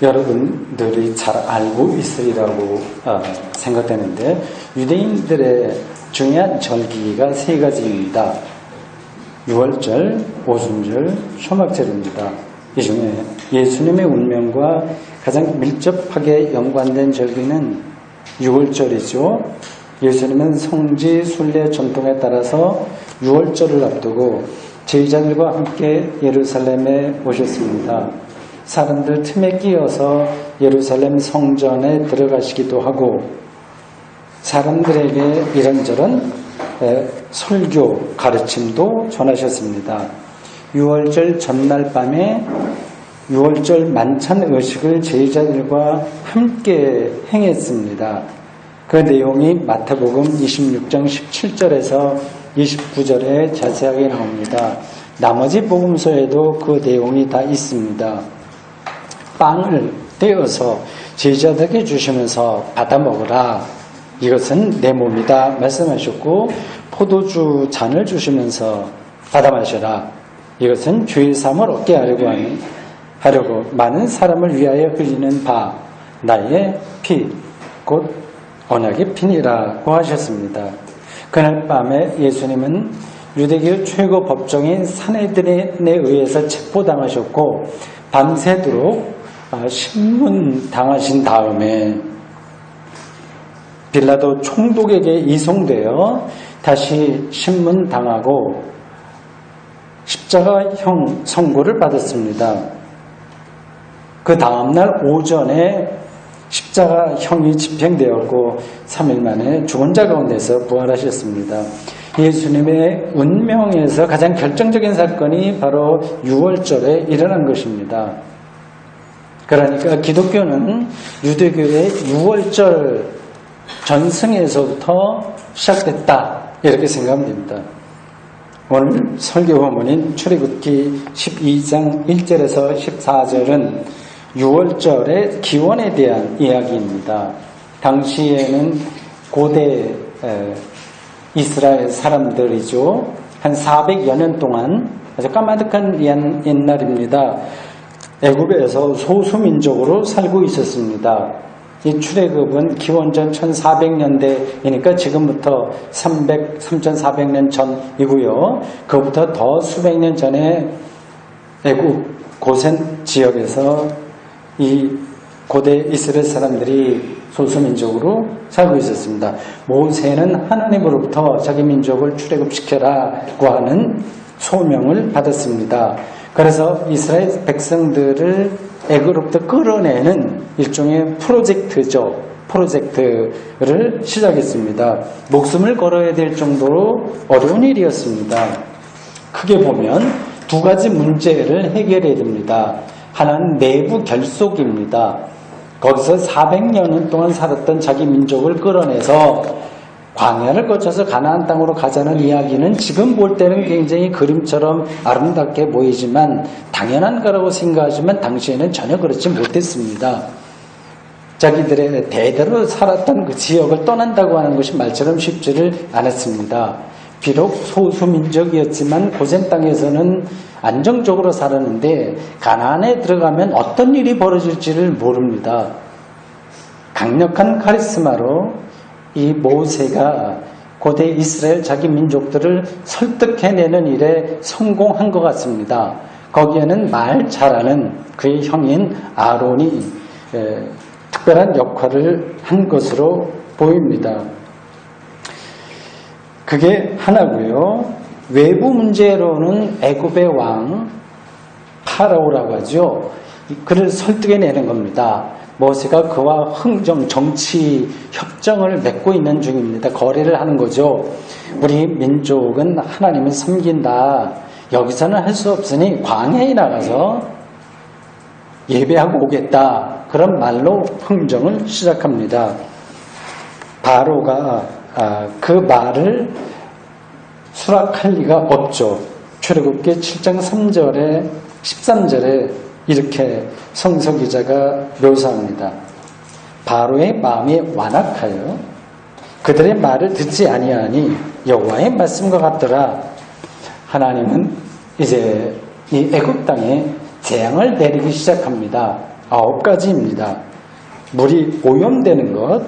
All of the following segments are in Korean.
여러분들이 잘 알고 있으리라고 생각되는데, 유대인들의 중요한 절기가 세 가지입니다. 유월절, 오순절, 초막절입니다. 이 중에 예수님의 운명과 가장 밀접하게 연관된 절기는 유월절이죠. 예수님은 성지 순례 전통에 따라서 유월절을 앞두고 제자들과 함께 예루살렘에 오셨습니다. 사람들 틈에 끼어서 예루살렘 성전에 들어가시기도 하고, 사람들에게 이런저런 설교, 가르침도 전하셨습니다. 유월절 전날 밤에 유월절 만찬 의식을 제자들과 함께 행했습니다. 그 내용이 마태복음 26장 17절에서 29절에 자세하게 나옵니다. 나머지 복음서에도 그 내용이 다 있습니다. 빵을 떼어서 제자들에게 주시면서 받아 먹으라, 이것은 내 몸이다 말씀하셨고, 포도주 잔을 주시면서 받아 마셔라, 이것은 죄 사함을 얻게 하려고 많은 사람을 위하여 흘리는 바 나의 피, 곧 언약의 피니라고 하셨습니다. 그날 밤에 예수님은 유대교 최고 법정인 산헤드린에 의해서 체포당하셨고, 밤새도록 신문당하신 다음에 빌라도 총독에게 이송되어 다시 신문당하고 십자가형 선고를 받았습니다. 그 다음날 오전에 십자가형이 집행되었고 3일 만에 죽은 자 가운데서 부활하셨습니다. 예수님의 운명에서 가장 결정적인 사건이 바로 유월절에 일어난 것입니다. 그러니까 기독교는 유대교의 유월절 전승에서부터 시작됐다, 이렇게 생각하면 됩니다. 오늘 설교 본문인 출애굽기 12장 1절에서 14절은 유월절의 기원에 대한 이야기입니다. 당시에는 고대 이스라엘 사람들이죠. 한 400여 년 동안 아주 까마득한 옛날입니다. 애굽에서 소수민족으로 살고 있었습니다. 이 출애굽은 기원전 1400년대이니까 지금부터 3400년 전이고요. 그부터 더 수백 년 전에 애굽 고센 지역에서 이 고대 이스라엘 사람들이 소수민족으로 살고 있었습니다. 모세는 하나님으로부터 자기 민족을 출애굽시켜라고 하는 소명을 받았습니다. 그래서 이스라엘 백성들을 애굽으로부터 끌어내는 일종의 프로젝트를 시작했습니다. 목숨을 걸어야 될 정도로 어려운 일이었습니다. 크게 보면 두 가지 문제를 해결해야 됩니다. 하나는 내부 결속입니다. 거기서 400년 동안 살았던 자기 민족을 끌어내서 광야를 거쳐서 가나안 땅으로 가자는 이야기는 지금 볼 때는 굉장히 그림처럼 아름답게 보이지만 당연한 거라고 생각하지만 당시에는 전혀 그렇지 못했습니다. 자기들의 대대로 살았던 그 지역을 떠난다고 하는 것이 말처럼 쉽지를 않았습니다. 비록 소수민족이었지만 고센 땅에서는 안정적으로 살았는데 가나안에 들어가면 어떤 일이 벌어질지를 모릅니다. 강력한 카리스마로 이 모세가 고대 이스라엘 자기 민족들을 설득해내는 일에 성공한 것 같습니다. 거기에는 말 잘하는 그의 형인 아론이 특별한 역할을 한 것으로 보입니다. 그게 하나고요. 외부 문제로는 애굽의 왕 파라오라고 하죠. 그를 설득해내는 겁니다. 모세가 그와 정치 협정을 맺고 있는 중입니다. 거래를 하는 거죠. 우리 민족은 하나님을 섬긴다. 여기서는 할 수 없으니 광야에 나가서 예배하고 오겠다. 그런 말로 흥정을 시작합니다. 바로가 그 말을 수락할 리가 없죠. 출애굽기 7장 3절에 13절에 이렇게 성서기자가 묘사합니다. 바로의 마음이 완악하여 그들의 말을 듣지 아니하니 여호와의 말씀과 같더라. 하나님은 이제 이 애굽 땅에 재앙을 내리기 시작합니다. 9가지입니다. 물이 오염되는 것,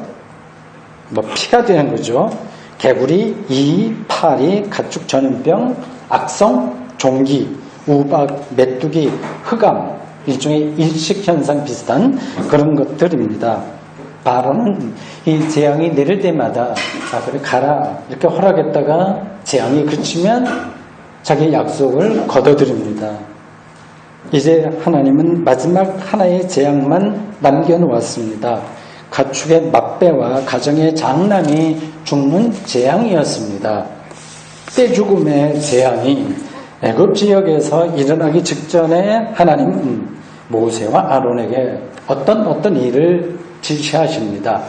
피가 되는 거죠. 개구리, 이, 파리, 가축 전염병, 악성, 종기, 우박, 메뚜기, 흑암, 일종의 일식현상 비슷한 그런 것들입니다. 바로는 이 재앙이 내릴 때마다 그래 가라 이렇게 허락했다가 재앙이 그치면 자기 약속을 거둬들입니다. 이제 하나님은 마지막 하나의 재앙만 남겨놓았습니다. 가축의 맞배와 가정의 장남이 죽는 재앙이었습니다. 떼죽음의 재앙이 애굽 지역에서 일어나기 직전에 하나님은 모세와 아론에게 어떤 일을 지시하십니다.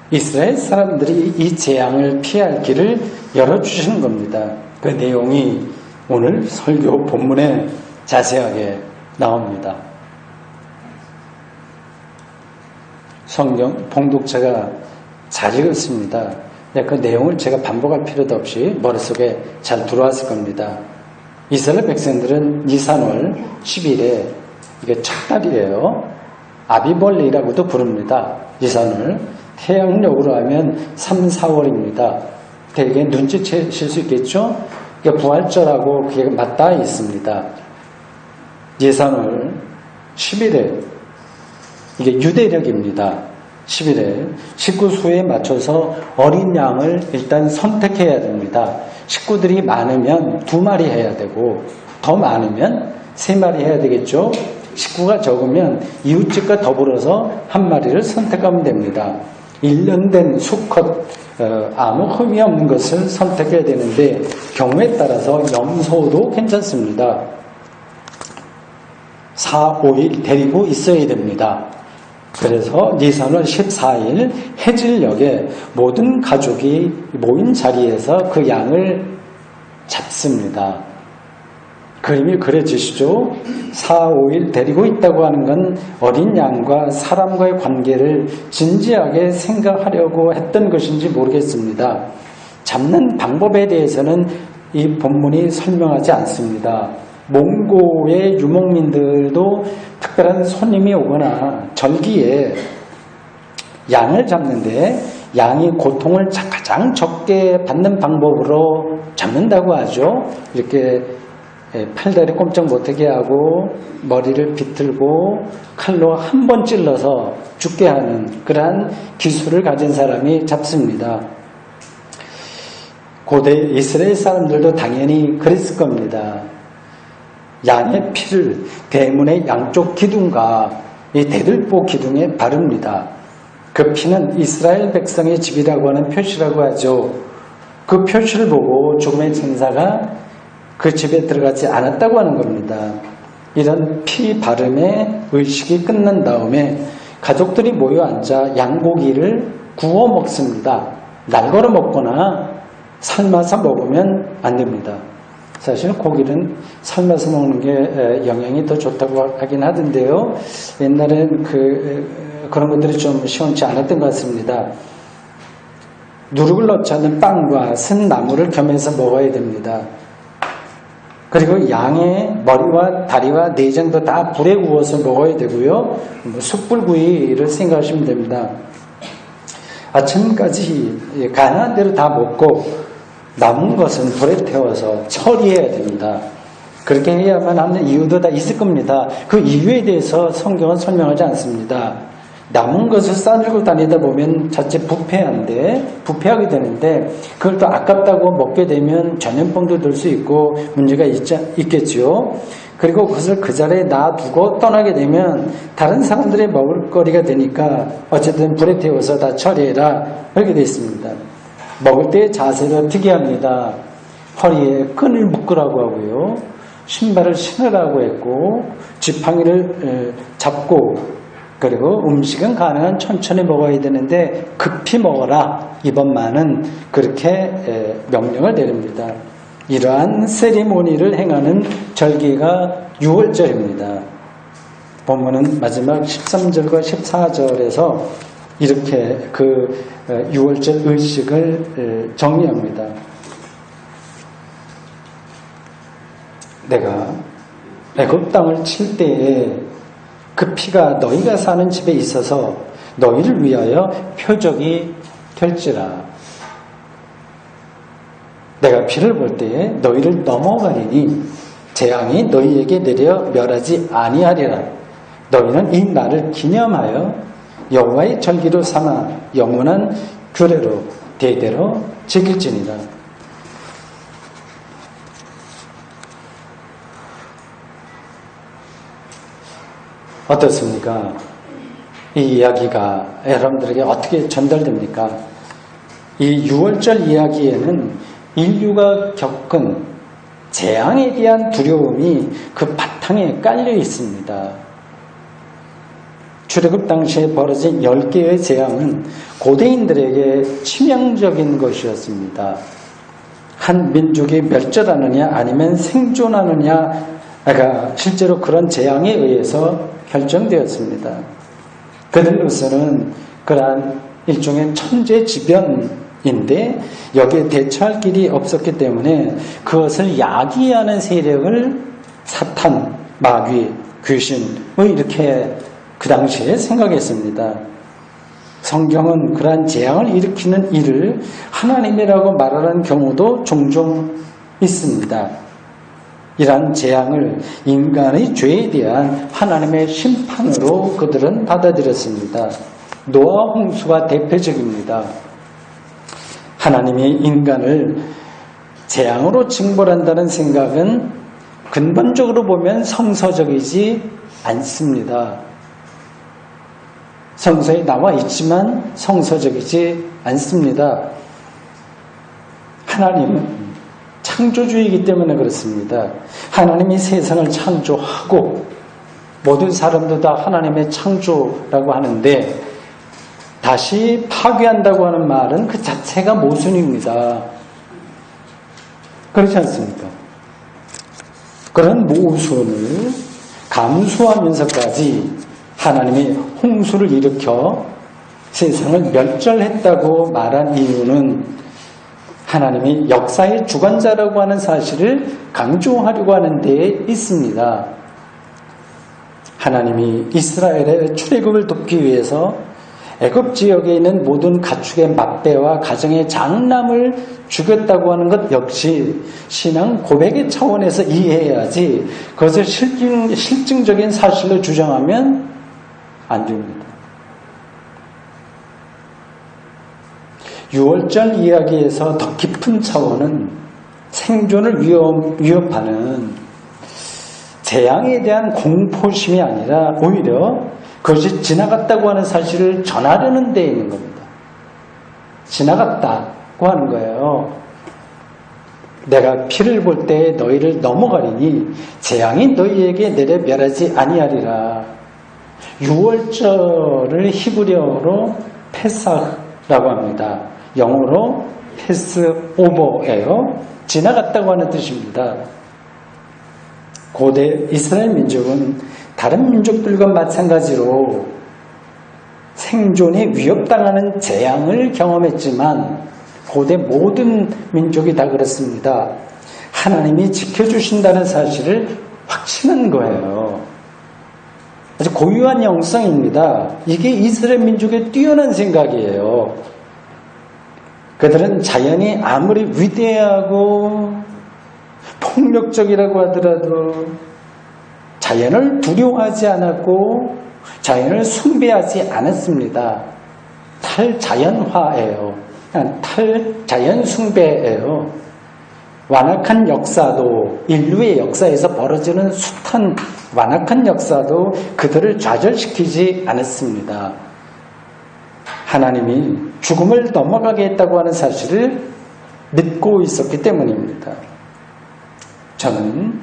이스라엘 사람들이 이 재앙을 피할 길을 열어주시는 겁니다. 그 내용이 오늘 설교 본문에 자세하게 나옵니다. 성경 봉독자가 잘 읽었습니다. 그 내용을 제가 반복할 필요도 없이 머릿속에 잘 들어왔을 겁니다. 이스라엘 백성들은 니산월 10일에 이게 첫 달이에요. 아비벌리라고도 부릅니다. 니산월. 태양력으로 하면 3, 4월입니다. 대개 눈치채실 수 있겠죠? 부활절하고 그게 맞닿아 있습니다. 니산월 10일에 이게 유대력입니다. 10일에 식구수에 맞춰서 어린 양을 일단 선택해야 됩니다. 식구들이 많으면 2마리 해야 되고 더 많으면 3마리 해야 되겠죠. 식구가 적으면 이웃집과 더불어서 1마리를 선택하면 됩니다. 1년 된 수컷 아무 흠이 없는 것을 선택해야 되는데 경우에 따라서 염소도 괜찮습니다. 4, 5일 데리고 있어야 됩니다. 그래서 니산월 14일 해질녘에 모든 가족이 모인 자리에서 그 양을 잡습니다. 그림이 그려지시죠? 4, 5일 데리고 있다고 하는 건 어린 양과 사람과의 관계를 진지하게 생각하려고 했던 것인지 모르겠습니다. 잡는 방법에 대해서는 이 본문이 설명하지 않습니다. 몽고의 유목민들도 특별한 손님이 오거나 절기에 양을 잡는데 양이 고통을 가장 적게 받는 방법으로 잡는다고 하죠. 이렇게 팔다리 꼼짝 못하게 하고 머리를 비틀고 칼로 한 번 찔러서 죽게 하는 그러한 기술을 가진 사람이 잡습니다. 고대 이스라엘 사람들도 당연히 그랬을 겁니다. 양의 피를 대문의 양쪽 기둥과 이 대들보 기둥에 바릅니다. 그 피는 이스라엘 백성의 집이라고 하는 표시라고 하죠. 그 표시를 보고 죽음의 천사가 그 집에 들어가지 않았다고 하는 겁니다. 이런 피 바름의 의식이 끝난 다음에 가족들이 모여 앉아 양고기를 구워 먹습니다. 날걸어 먹거나 삶아서 먹으면 안 됩니다. 사실 고기는 삶아서 먹는 게 영양이 더 좋다고 하긴 하던데요. 옛날엔 그런 것들이 좀 시원치 않았던 것 같습니다. 누룩을 넣지 않는 빵과 쓴 나물을 겸해서 먹어야 됩니다. 그리고 양의 머리와 다리와 내장도 다 불에 구워서 먹어야 되고요. 숯불구이를 생각하시면 됩니다. 아침까지 가능한 대로 다 먹고 남은 것은 불에 태워서 처리해야 됩니다. 그렇게 해야만 하는 이유도 다 있을 겁니다. 그 이유에 대해서 성경은 설명하지 않습니다. 남은 것을 싸들고 다니다 보면 자칫 부패하게 되는데 그걸 또 아깝다고 먹게 되면 전염병도 들 수 있고 문제가 있겠죠. 그리고 그것을 그 자리에 놔두고 떠나게 되면 다른 사람들의 먹을거리가 되니까 어쨌든 불에 태워서 다 처리해라 이렇게 되어 있습니다. 먹을 때의 자세가 특이합니다. 허리에 끈을 묶으라고 하고요. 신발을 신으라고 했고 지팡이를 잡고 그리고 음식은 가능한 천천히 먹어야 되는데 급히 먹어라. 이번만은 그렇게 명령을 내립니다. 이러한 세리모니를 행하는 절기가 6월절입니다. 본문은 마지막 13절과 14절에서 이렇게 그 6월절 의식을 정리합니다. 내가 애굽 땅을 칠 때에 그 피가 너희가 사는 집에 있어서 너희를 위하여 표적이 될지라. 내가 피를 볼 때에 너희를 넘어가리니 재앙이 너희에게 내려 멸하지 아니하리라. 너희는 이 날을 기념하여 여호와의 절기로 삼아 영원한 규례로 대대로 지킬지니라. 어떻습니까? 이 이야기가 여러분들에게 어떻게 전달됩니까? 이 6월절 이야기에는 인류가 겪은 재앙에 대한 두려움이 그 바탕에 깔려 있습니다. 출애굽 당시에 벌어진 10개의 재앙은 고대인들에게 치명적인 것이었습니다. 한 민족이 멸절하느냐 아니면 생존하느냐가 실제로 그런 재앙에 의해서 결정되었습니다. 그들로서는 그러한 일종의 천재지변인데 여기에 대처할 길이 없었기 때문에 그것을 야기하는 세력을 사탄, 마귀, 귀신의 이렇게 그 당시에 생각했습니다. 성경은 그러한 재앙을 일으키는 일을 하나님이라고 말하는 경우도 종종 있습니다. 이러한 재앙을 인간의 죄에 대한 하나님의 심판으로 그들은 받아들였습니다. 노아 홍수가 대표적입니다. 하나님이 인간을 재앙으로 징벌한다는 생각은 근본적으로 보면 성서적이지 않습니다. 성서에 나와 있지만 성서적이지 않습니다. 하나님은 창조주의이기 때문에 그렇습니다. 하나님이 세상을 창조하고 모든 사람도 다 하나님의 창조라고 하는데 다시 파괴한다고 하는 말은 그 자체가 모순입니다. 그렇지 않습니까? 그런 모순을 감수하면서까지 하나님이 홍수를 일으켜 세상을 멸절했다고 말한 이유는 하나님이 역사의 주관자라고 하는 사실을 강조하려고 하는 데에 있습니다. 하나님이 이스라엘의 출애굽을 돕기 위해서 애굽 지역에 있는 모든 가축의 맏배와 가정의 장남을 죽였다고 하는 것 역시 신앙 고백의 차원에서 이해해야지 그것을 실증적인 사실로 주장하면 안 됩니다. 6월절 이야기에서 더 깊은 차원은 생존을 위협하는 재앙에 대한 공포심이 아니라 오히려 그것이 지나갔다고 하는 사실을 전하려는 데 있는 겁니다. 지나갔다고 하는 거예요. 내가 피를 볼 때 너희를 넘어가리니 재앙이 너희에게 내려 멸하지 아니하리라. 6월절을 히브리어로 페사흐라고 합니다. 영어로 패스오버예요. 지나갔다고 하는 뜻입니다. 고대 이스라엘 민족은 다른 민족들과 마찬가지로 생존에 위협당하는 재앙을 경험했지만 고대 모든 민족이 다 그렇습니다. 하나님이 지켜주신다는 사실을 확신한 거예요. 아주 고유한 영성입니다. 이게 이스라엘 민족의 뛰어난 생각이에요. 그들은 자연이 아무리 위대하고 폭력적이라고 하더라도 자연을 두려워하지 않았고 자연을 숭배하지 않았습니다. 탈자연화예요. 탈자연 숭배예요. 완악한 역사도 인류의 역사에서 벌어지는 숱한 완악한 역사도 그들을 좌절시키지 않았습니다. 하나님이 죽음을 넘어가게 했다고 하는 사실을 믿고 있었기 때문입니다. 저는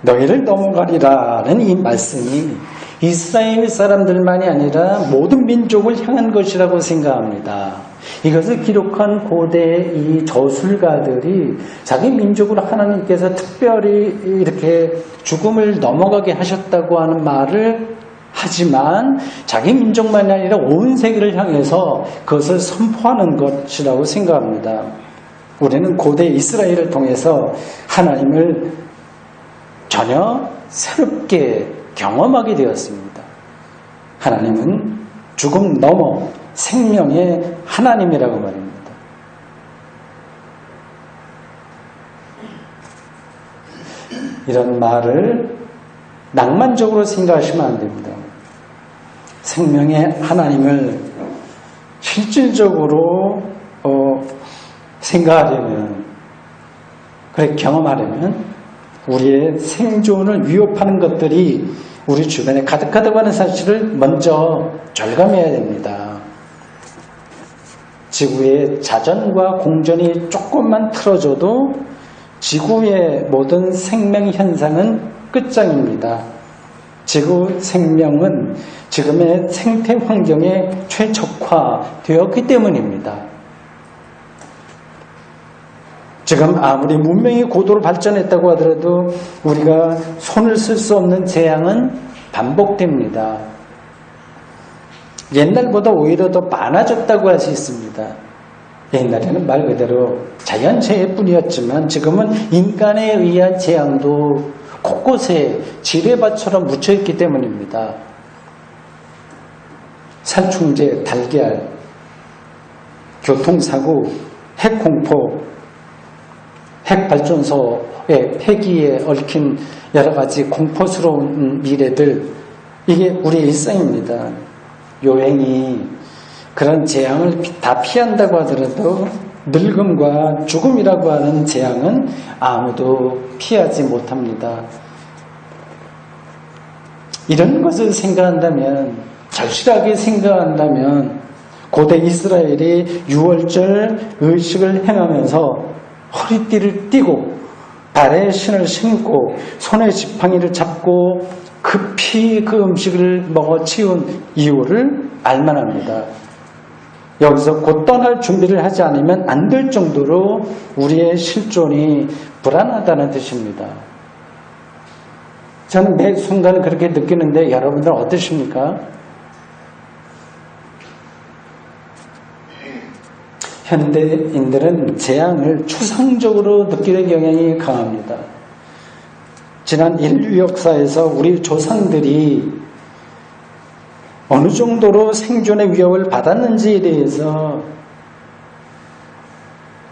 너희를 넘어가리라는 이 말씀이 이스라엘 사람들만이 아니라 모든 민족을 향한 것이라고 생각합니다. 이것을 기록한 고대 이 저술가들이 자기 민족으로 하나님께서 특별히 이렇게 죽음을 넘어가게 하셨다고 하는 말을 하지만 자기 민족만이 아니라 온 세계를 향해서 그것을 선포하는 것이라고 생각합니다. 우리는 고대 이스라엘을 통해서 하나님을 전혀 새롭게 경험하게 되었습니다. 하나님은 죽음 넘어 생명의 하나님이라고 말합니다. 이런 말을 낭만적으로 생각하시면 안 됩니다. 생명의 하나님을 실질적으로 생각하려면, 그래 경험하려면 우리의 생존을 위협하는 것들이 우리 주변에 가득하다고 하는 사실을 먼저 절감해야 됩니다. 지구의 자전과 공전이 조금만 틀어져도 지구의 모든 생명 현상은 끝장입니다. 지구 생명은 지금의 생태 환경에 최적화되었기 때문입니다. 지금 아무리 문명이 고도로 발전했다고 하더라도 우리가 손을 쓸 수 없는 재앙은 반복됩니다. 옛날보다 오히려 더 많아졌다고 할 수 있습니다. 옛날에는 말 그대로 자연재해뿐이었지만 지금은 인간에 의한 재앙도 곳곳에 지뢰밭처럼 묻혀있기 때문입니다. 살충제, 달걀, 교통사고, 핵공포, 핵발전소의 폐기에 얽힌 여러 가지 공포스러운 미래들, 이게 우리의 일상입니다. 요행이 그런 재앙을 다 피한다고 하더라도 늙음과 죽음이라고 하는 재앙은 아무도 피하지 못합니다. 이런 것을 생각한다면, 절실하게 생각한다면 고대 이스라엘이 유월절 의식을 행하면서 허리띠를 띠고 발에 신을 신고 손에 지팡이를 잡고 급히 그 음식을 먹어 치운 이유를 알만합니다. 여기서 곧 떠날 준비를 하지 않으면 안 될 정도로 우리의 실존이 불안하다는 뜻입니다. 저는 매 순간 그렇게 느끼는데 여러분들 어떠십니까? 현대인들은 재앙을 추상적으로 느끼는 경향이 강합니다. 지난 인류 역사에서 우리 조상들이 어느 정도로 생존의 위협을 받았는지에 대해서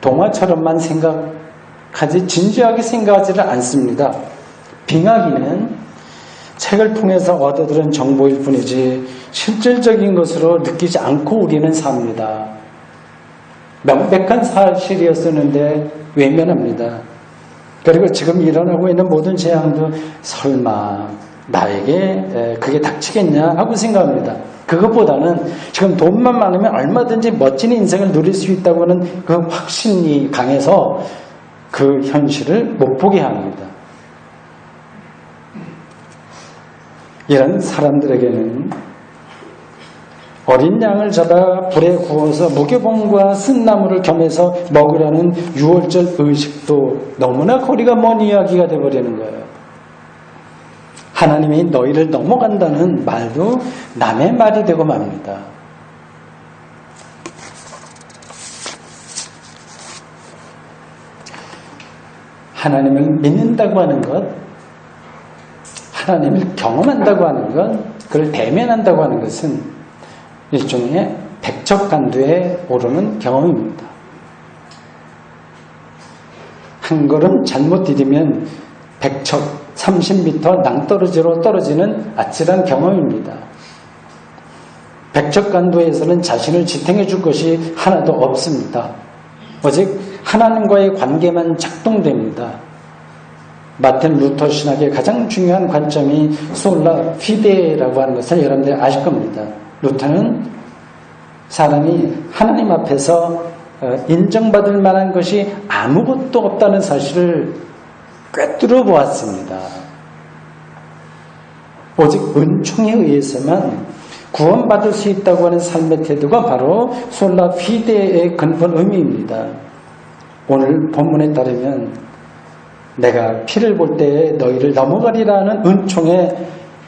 동화처럼만 생각하지 진지하게 생각하지를 않습니다. 빙하기는 책을 통해서 얻어들은 정보일 뿐이지 실질적인 것으로 느끼지 않고 우리는 삽니다. 명백한 사실이었었는데 외면합니다. 그리고 지금 일어나고 있는 모든 재앙도 설마 나에게 그게 닥치겠냐 하고 생각합니다. 그것보다는 지금 돈만 많으면 얼마든지 멋진 인생을 누릴 수 있다고 하는 그 확신이 강해서 그 현실을 못 보게 합니다. 이런 사람들에게는 어린 양을 잡아 불에 구워서 무교봉과 쓴나물을 겸해서 먹으라는 유월절 의식도 너무나 거리가 먼 이야기가 되어버리는 거예요. 하나님이 너희를 넘어간다는 말도 남의 말이 되고 맙니다. 하나님을 믿는다고 하는 것, 하나님을 경험한다고 하는 것, 그걸 대면한다고 하는 것은 일종의 백척간두에 오르는 경험입니다. 한 걸음 잘못 디디면 백척 30m 낭떠러지로 떨어지는 아찔한 경험입니다. 백척간두에서는 자신을 지탱해 줄 것이 하나도 없습니다. 오직 하나님과의 관계만 작동됩니다. 마틴 루터 신학의 가장 중요한 관점이 솔라 피데라고 하는 것을 여러분들이 아실 겁니다. 루터는 사람이 하나님 앞에서 인정받을 만한 것이 아무것도 없다는 사실을 꿰뚫어 보았습니다. 오직 은총에 의해서만 구원받을 수 있다고 하는 삶의 태도가 바로 솔라 피데의 근본 의미입니다. 오늘 본문에 따르면 내가 피를 볼 때에 너희를 넘어가리라는 은총에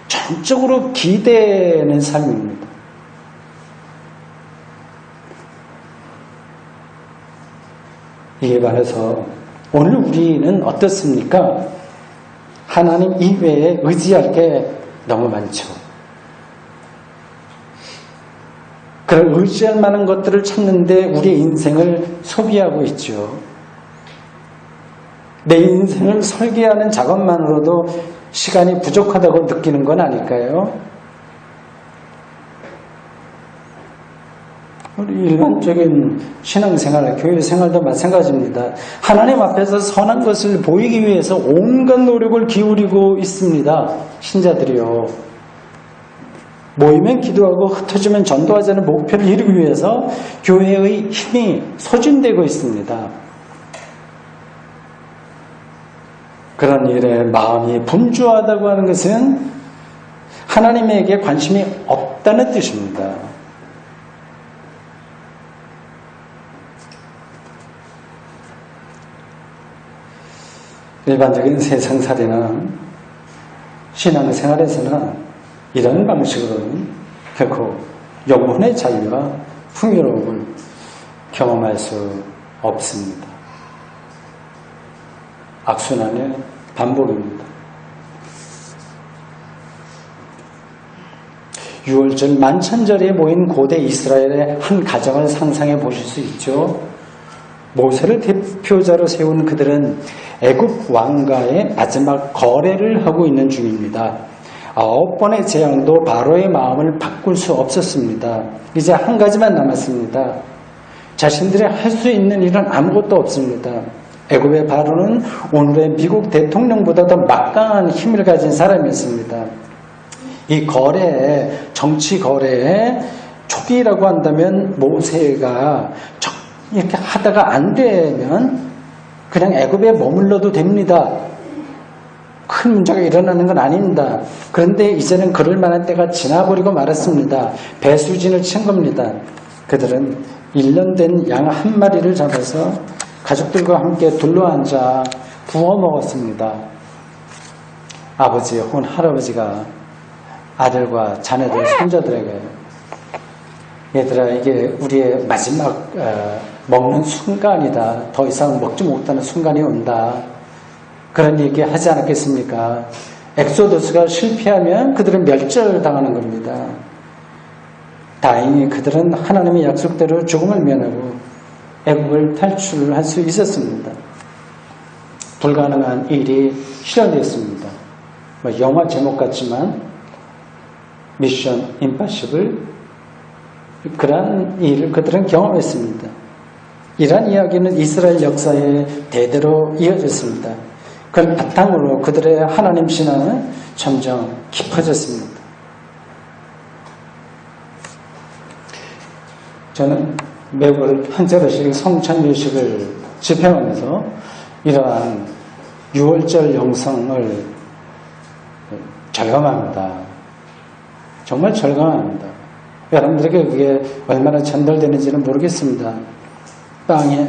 전적으로 기대는 삶입니다. 이에 반해서 오늘 우리는 어떻습니까? 하나님 이외에 의지할 게 너무 많죠. 그런 의지할 만한 것들을 찾는데 우리의 인생을 소비하고 있죠. 내 인생을 설계하는 작업만으로도 시간이 부족하다고 느끼는 건 아닐까요? 우리 일반적인 신앙생활, 교회생활도 마찬가지입니다. 하나님 앞에서 선한 것을 보이기 위해서 온갖 노력을 기울이고 있습니다. 신자들이요. 모이면 기도하고 흩어지면 전도하자는 목표를 이루기 위해서 교회의 힘이 소진되고 있습니다. 그런 일에 마음이 분주하다고 하는 것은 하나님에게 관심이 없다는 뜻입니다. 일반적인 세상살이나 신앙생활에서는 이런 방식으로는 결코 영혼의 자유와 풍요로움을 경험할 수 없습니다. 악순환의 반복입니다. 6월절 만찬절에 모인 고대 이스라엘의 한 가정을 상상해 보실 수 있죠. 모세를 대표자로 세운 그들은 애굽 왕과의 마지막 거래를 하고 있는 중입니다. 9번의 재앙도 바로의 마음을 바꿀 수 없었습니다. 이제 한 가지만 남았습니다. 자신들이 할 수 있는 일은 아무것도 없습니다. 애굽의 바로는 오늘의 미국 대통령보다 더 막강한 힘을 가진 사람이었습니다. 이 거래에, 정치 거래에 초기라고 한다면 모세가 이렇게 하다가 안 되면 그냥 애굽에 머물러도 됩니다. 큰 문제가 일어나는 건 아닙니다. 그런데 이제는 그럴 만한 때가 지나버리고 말았습니다. 배수진을 친 겁니다. 그들은 1년 된 양 한 마리를 잡아서 가족들과 함께 둘러앉아 부어 먹었습니다. 아버지 혹은 할아버지가 아들과 자녀들, 손자들에게 얘들아 이게 우리의 마지막 먹는 순간이다. 더 이상 먹지 못하는 순간이 온다. 그런 얘기 하지 않았겠습니까? 엑소더스가 실패하면 그들은 멸절당하는 겁니다. 다행히 그들은 하나님의 약속대로 죽음을 면하고 애국을 탈출할 수 있었습니다. 불가능한 일이 실현되었습니다. 영화 제목 같지만 미션 임파서블 그러한 일을 그들은 경험했습니다. 이러한 이야기는 이스라엘 역사에 대대로 이어졌습니다. 그걸 바탕으로 그들의 하나님 신앙은 점점 깊어졌습니다. 저는 매월 한 자루씩 성찬유식을 집행하면서 이러한 6월절 영성을 절감합니다. 정말 절감합니다. 여러분들에게 그게 얼마나 전달되는지는 모르겠습니다.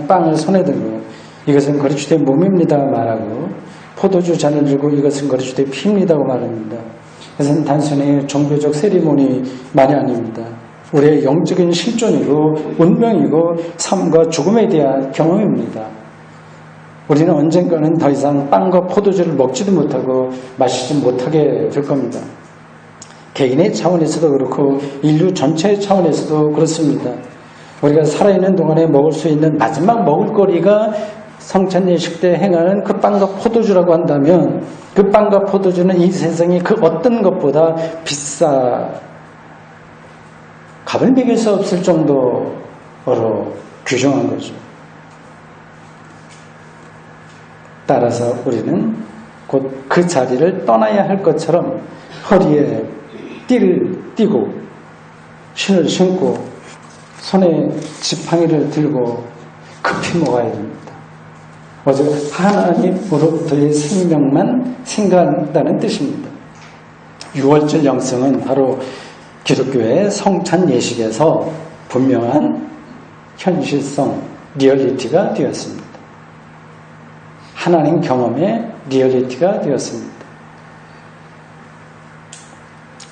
빵을 손에 들고 이것은 그리스도의 몸입니다 말하고 포도주 잔을 들고 이것은 그리스도의 피입니다고 말합니다. 이것은 단순히 종교적 세리머니만이 아닙니다. 우리의 영적인 실존이고 운명이고 삶과 죽음에 대한 경험입니다. 우리는 언젠가는 더 이상 빵과 포도주를 먹지도 못하고 마시지 못하게 될 겁니다. 개인의 차원에서도 그렇고 인류 전체의 차원에서도 그렇습니다. 우리가 살아있는 동안에 먹을 수 있는 마지막 먹을거리가 성찬예식 때 행하는 그 빵과 포도주라고 한다면 그 빵과 포도주는 이 세상의 그 어떤 것보다 값을 매길 수 없을 정도로 귀중한 거죠. 따라서 우리는 곧 그 자리를 떠나야 할 것처럼 허리에 띠를 띠고 신을 신고 손에 지팡이를 들고 급히 먹어야 됩니다. 오직 하나님으로부터의 생명만 생각한다는 뜻입니다. 6월절 영성은 바로 기독교의 성찬 예식에서 분명한 현실성, 리얼리티가 되었습니다. 하나님 경험의 리얼리티가 되었습니다.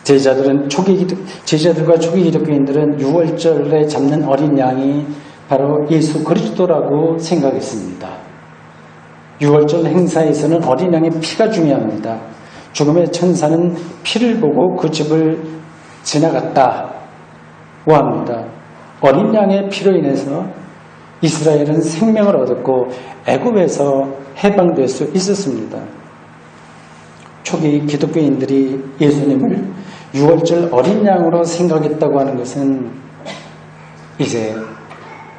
제자들과 초기 기독교인들은 6월절에 잡는 어린 양이 바로 예수 그리스도라고 생각했습니다. 6월절 행사에서는 어린 양의 피가 중요합니다. 죽음의 천사는 피를 보고 그 집을 지나갔다고 합니다. 어린 양의 피로 인해서 이스라엘은 생명을 얻었고 애굽에서 해방될 수 있었습니다. 초기 기독교인들이 예수님을 유월절 어린 양으로 생각했다고 하는 것은 이제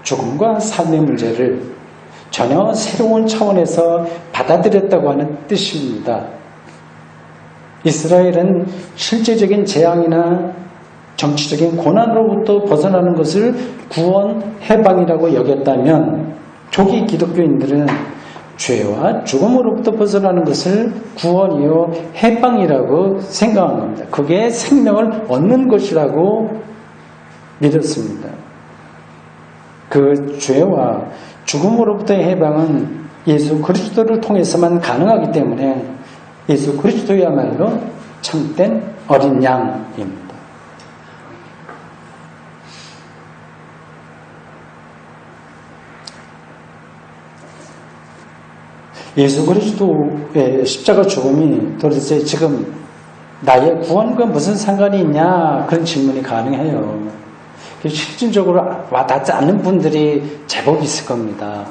죽음과 삶의 문제를 전혀 새로운 차원에서 받아들였다고 하는 뜻입니다. 이스라엘은 실제적인 재앙이나 정치적인 고난으로부터 벗어나는 것을 구원, 해방이라고 여겼다면 초기 기독교인들은 죄와 죽음으로부터 벗어나는 것을 구원이요 해방이라고 생각한 겁니다. 그게 생명을 얻는 것이라고 믿었습니다. 그 죄와 죽음으로부터의 해방은 예수 그리스도를 통해서만 가능하기 때문에 예수 그리스도야말로 참된 어린 양입니다. 예수 그리스도의 십자가 죽음이 도대체 지금 나의 구원과 무슨 상관이 있냐 그런 질문이 가능해요. 실질적으로 와닿지 않는 분들이 제법 있을 겁니다.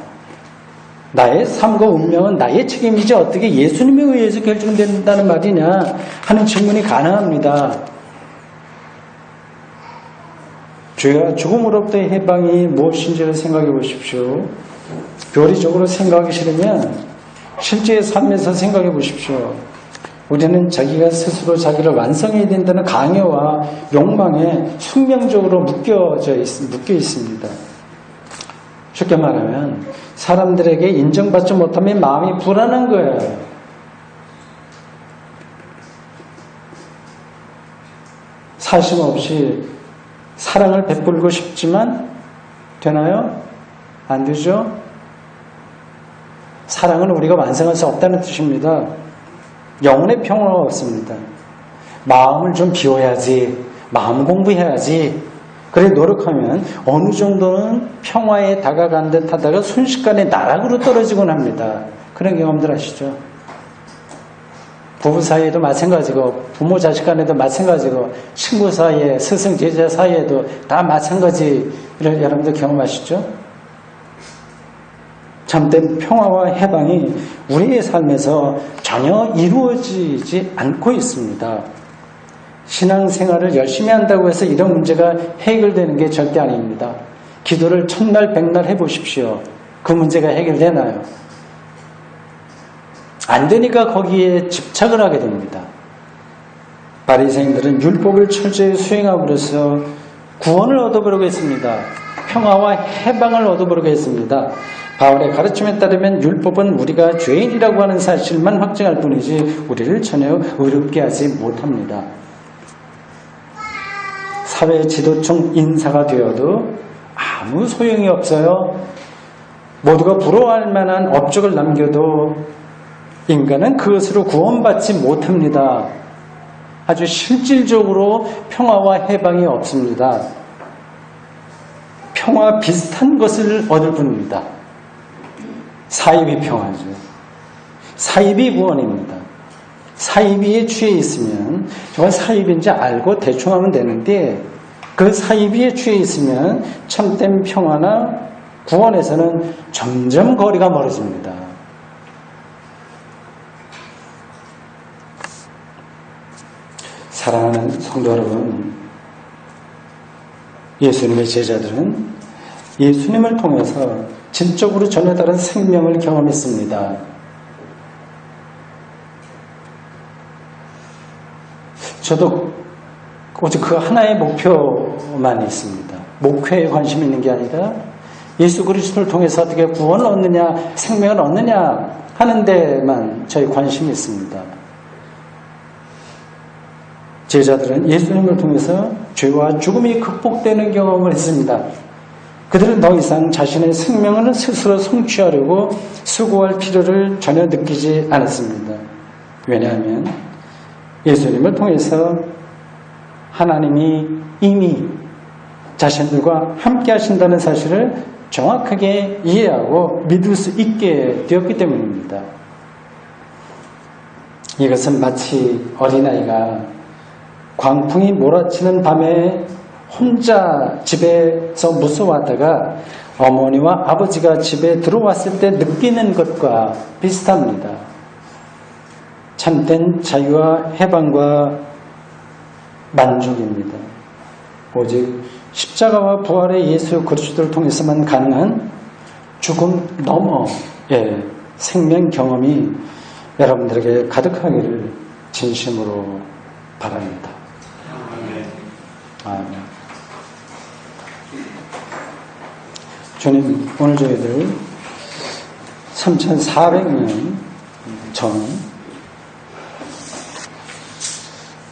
나의 삶과 운명은 나의 책임이지 어떻게 예수님에 의해서 결정된다는 말이냐 하는 질문이 가능합니다. 죄와 죽음으로부터의 해방이 무엇인지를 생각해 보십시오. 교리적으로 생각하기 싫으면 실제의 삶에서 생각해 보십시오. 우리는 자기가 스스로 자기를 완성해야 된다는 강요와 욕망에 숙명적으로 묶여 있습니다. 쉽게 말하면 사람들에게 인정받지 못하면 마음이 불안한 거예요. 사심 없이 사랑을 베풀고 싶지만 되나요? 안 되죠? 사랑은 우리가 완성할 수 없다는 뜻입니다. 영혼의 평화가 없습니다. 마음을 좀 비워야지, 마음 공부해야지. 그래 노력하면 어느 정도는 평화에 다가간 듯 하다가 순식간에 나락으로 떨어지곤 합니다. 그런 경험들 아시죠? 부부 사이에도 마찬가지고 부모 자식 간에도 마찬가지고 친구 사이에 스승 제자 사이에도 다 마찬가지를 여러분들 경험하시죠? 참된 평화와 해방이 우리의 삶에서 전혀 이루어지지 않고 있습니다. 신앙생활을 열심히 한다고 해서 이런 문제가 해결되는 게 절대 아닙니다. 기도를 천날 백날 해보십시오. 그 문제가 해결되나요? 안 되니까 거기에 집착을 하게 됩니다. 바리새인들은 율법을 철저히 수행함으로써 구원을 얻어보려고 했습니다. 평화와 해방을 얻어보려고 했습니다. 바울의 가르침에 따르면 율법은 우리가 죄인이라고 하는 사실만 확증할 뿐이지 우리를 전혀 의롭게 하지 못합니다. 사회 지도층 인사가 되어도 아무 소용이 없어요. 모두가 부러워할 만한 업적을 남겨도 인간은 그것으로 구원받지 못합니다. 아주 실질적으로 평화와 해방이 없습니다. 평화 비슷한 것을 얻을 뿐입니다. 사이비 평화죠. 사이비 구원입니다. 사이비에 취해 있으면 정말 사이비인지 알고 대충 하면 되는데 그 사이비에 취해 있으면 참된 평화나 구원에서는 점점 거리가 멀어집니다. 사랑하는 성도 여러분, 예수님의 제자들은 예수님을 통해서 진적으로 전혀 다른 생명을 경험했습니다. 저도 오직 그 하나의 목표만 있습니다. 목회에 관심이 있는 게 아니라 예수 그리스도를 통해서 어떻게 구원을 얻느냐, 생명을 얻느냐 하는 데만 저희 관심이 있습니다. 제자들은 예수님을 통해서 죄와 죽음이 극복되는 경험을 했습니다. 그들은 더 이상 자신의 생명을 스스로 성취하려고 수고할 필요를 전혀 느끼지 않았습니다. 왜냐하면 예수님을 통해서 하나님이 이미 자신들과 함께 하신다는 사실을 정확하게 이해하고 믿을 수 있게 되었기 때문입니다. 이것은 마치 어린아이가 광풍이 몰아치는 밤에 혼자 집에서 무서워하다가 어머니와 아버지가 집에 들어왔을 때 느끼는 것과 비슷합니다. 참된 자유와 해방과 만족입니다. 오직 십자가와 부활의 예수 그리스도를 통해서만 가능한 죽음 너머의 생명 경험이 여러분들에게 가득하기를 진심으로 바랍니다. 아멘. 주님, 오늘 저희들 3400년 전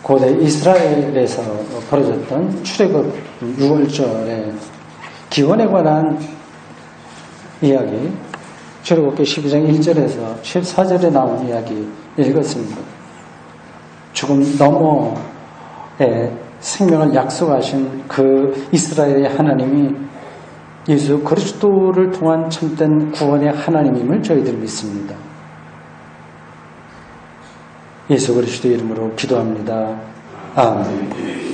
고대 이스라엘에서 벌어졌던 출애굽 6월절의 기원에 관한 이야기, 출애굽기 12장 1절에서 14절에 나온 이야기 읽었습니다. 죽음 너머의 생명을 약속하신 그 이스라엘의 하나님이 예수 그리스도를 통한 참된 구원의 하나님임을 저희들 믿습니다. 예수 그리스도 이름으로 기도합니다. 아멘.